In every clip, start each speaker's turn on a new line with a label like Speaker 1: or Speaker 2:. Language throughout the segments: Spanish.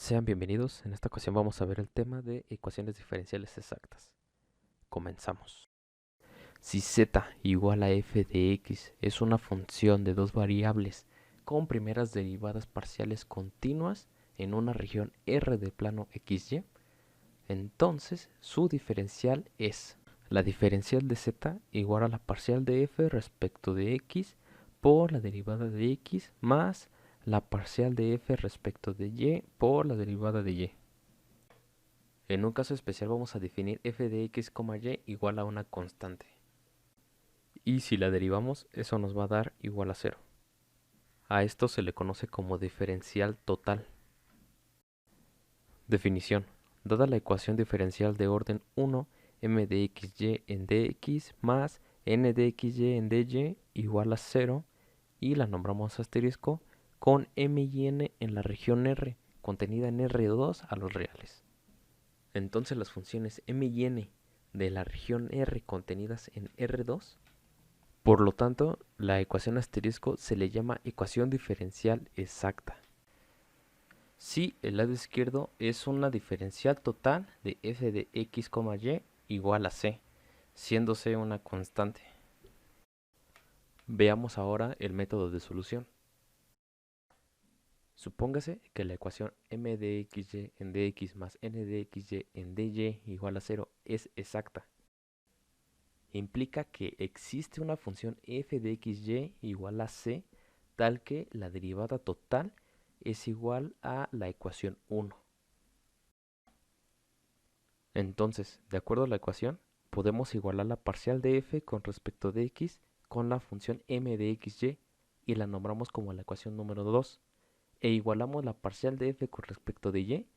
Speaker 1: Sean bienvenidos, en esta ocasión vamos a ver el tema de ecuaciones diferenciales exactas. Comenzamos. Si z igual a f de x es una función de dos variables con primeras derivadas parciales continuas en una región R del plano XY, entonces su diferencial es la diferencial de z igual a la parcial de f respecto de x por la derivada de x más la parcial de f respecto de y por la derivada de y. En un caso especial vamos a definir f de x, y igual a una constante. Y si la derivamos, eso nos va a dar igual a 0. A esto se le conoce como diferencial total. Definición. Dada la ecuación diferencial de orden 1, m de xy en dx más n de xy en dy igual a 0, y la nombramos asterisco, con m y n en la región R, contenida en R2 a los reales. Entonces las funciones m y n de la región R contenidas en R2, por lo tanto, la ecuación asterisco se le llama ecuación diferencial exacta. Si el lado izquierdo es una diferencial total de f de x, y igual a c, siendo c una constante. Veamos ahora el método de solución. Supóngase que la ecuación m de xy en dx más n de xy en dy igual a 0 es exacta. Implica que existe una función f de xy igual a c, tal que la derivada total es igual a la ecuación 1. Entonces, de acuerdo a la ecuación, podemos igualar la parcial de f con respecto de x con la función m de xy y la nombramos como la ecuación número 2, e igualamos la parcial de f con respecto de y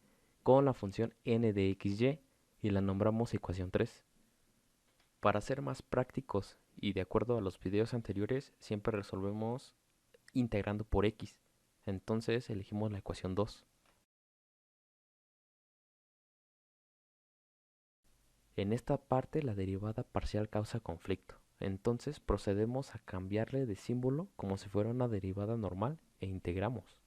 Speaker 1: con la función n de xy y la nombramos ecuación 3. Para ser más prácticos y de acuerdo a los videos anteriores, siempre resolvemos integrando por x. Entonces elegimos la ecuación 2. En esta parte la derivada parcial causa conflicto. Entonces procedemos a cambiarle de símbolo como si fuera una derivada normal e integramos.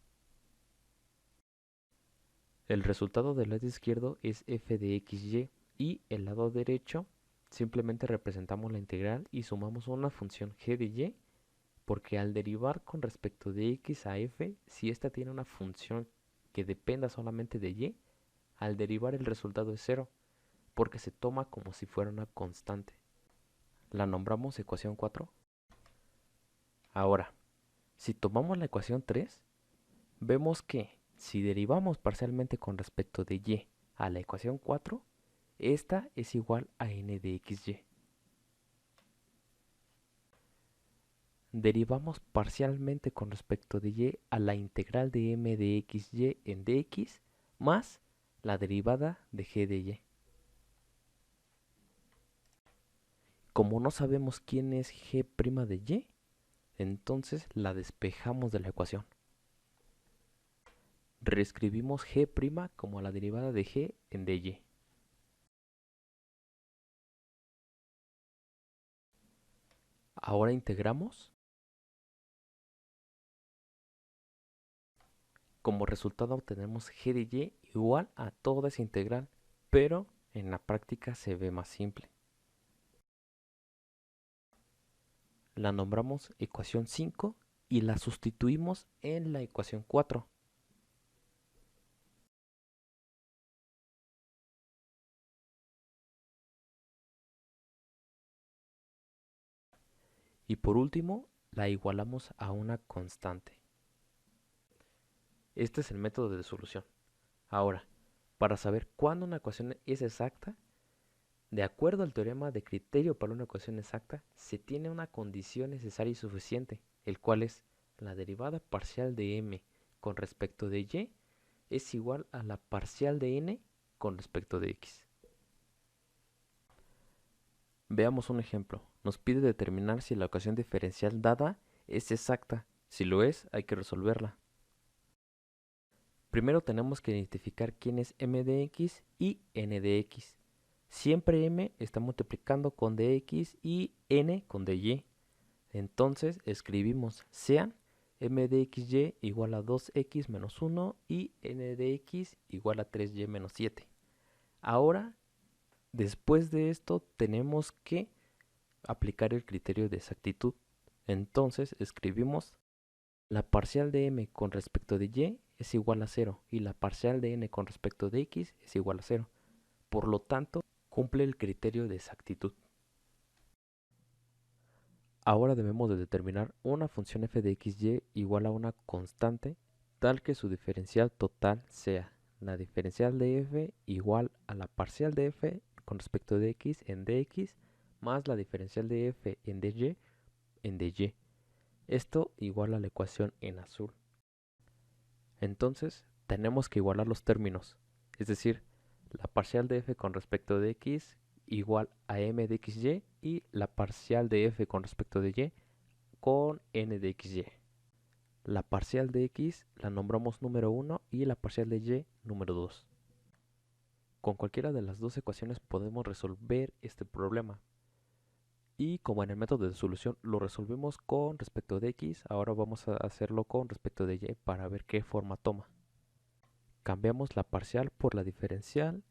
Speaker 1: El resultado del lado izquierdo es f de xy y el lado derecho simplemente representamos la integral y sumamos una función g de y, porque al derivar con respecto de x a f, si ésta tiene una función que dependa solamente de y, al derivar el resultado es 0, porque se toma como si fuera una constante. La nombramos ecuación 4. Ahora, si tomamos la ecuación 3, vemos que si derivamos parcialmente con respecto de y a la ecuación 4, esta es igual a n de xy. Derivamos parcialmente con respecto de y a la integral de m de xy en dx más la derivada de g de y. Como no sabemos quién es g' de y, entonces la despejamos de la ecuación. Reescribimos g' como la derivada de g en dy. Ahora integramos. Como resultado obtenemos g de y igual a toda esa integral, pero en la práctica se ve más simple. La nombramos ecuación 5 y la sustituimos en la ecuación 4. Y por último, la igualamos a una constante. Este es el método de solución. Ahora, para saber cuándo una ecuación es exacta, de acuerdo al teorema de criterio para una ecuación exacta, se tiene una condición necesaria y suficiente, el cual es la derivada parcial de m con respecto de y es igual a la parcial de n con respecto de x. Veamos un ejemplo. Nos pide determinar si la ecuación diferencial dada es exacta. Si lo es, hay que resolverla. Primero tenemos que identificar quién es m de x y n de x. Siempre m está multiplicando con dx y n con dy. Entonces escribimos sean m de xy igual a 2x menos 1 y n de x igual a 3y menos 7. Ahora, después de esto, tenemos que aplicar el criterio de exactitud. Entonces escribimos la parcial de m con respecto de y es igual a 0 y la parcial de n con respecto de x es igual a 0. Por lo tanto, cumple el criterio de exactitud. Ahora debemos de determinar una función f de xy igual a una constante tal que su diferencial total sea la diferencial de f igual a la parcial de f con respecto de x en dx más la diferencial de f en dy en dy. Esto igual a la ecuación en azul. Entonces tenemos que igualar los términos, es decir, la parcial de f con respecto de x igual a m de xy y la parcial de f con respecto de y con n de xy. La parcial de x la nombramos número 1 y la parcial de y número 2. Con cualquiera de las dos ecuaciones podemos resolver este problema. Y como en el método de solución lo resolvemos con respecto de x, ahora vamos a hacerlo con respecto de y para ver qué forma toma. Cambiamos la parcial por la diferencial,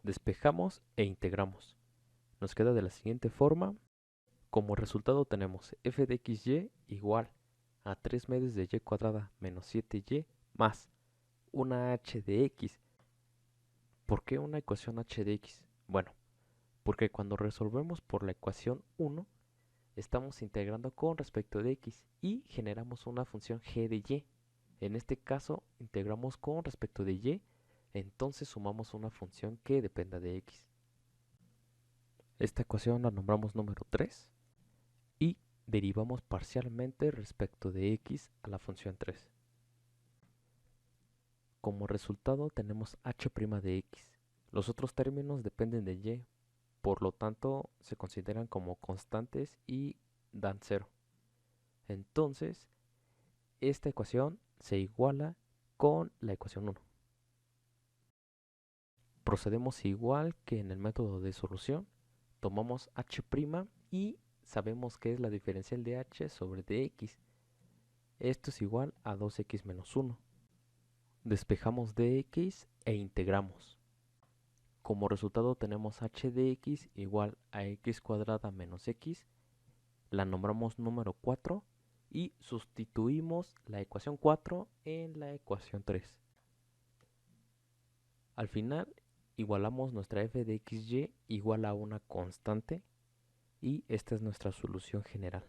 Speaker 1: despejamos e integramos. Nos queda de la siguiente forma. Como resultado tenemos f de xy igual a 3 medios de y cuadrada menos 7y más una h de x. ¿Por qué una ecuación h de x? Bueno, porque cuando resolvemos por la ecuación 1, estamos integrando con respecto de x y generamos una función g de y. En este caso, integramos con respecto de y, entonces sumamos una función que dependa de x. Esta ecuación la nombramos número 3 y derivamos parcialmente respecto de x a la función 3. Como resultado tenemos h' de x. Los otros términos dependen de y, por lo tanto se consideran como constantes y dan 0. Entonces, esta ecuación se iguala con la ecuación 1. Procedemos igual que en el método de solución. Tomamos h' y sabemos que es la diferencial de h sobre dx. Esto es igual a 2x menos 1. Despejamos dx e integramos. Como resultado tenemos h de x igual a x cuadrada menos x. La nombramos número 4 y sustituimos la ecuación 4 en la ecuación 3. Al final igualamos nuestra f de xy igual a una constante y esta es nuestra solución general.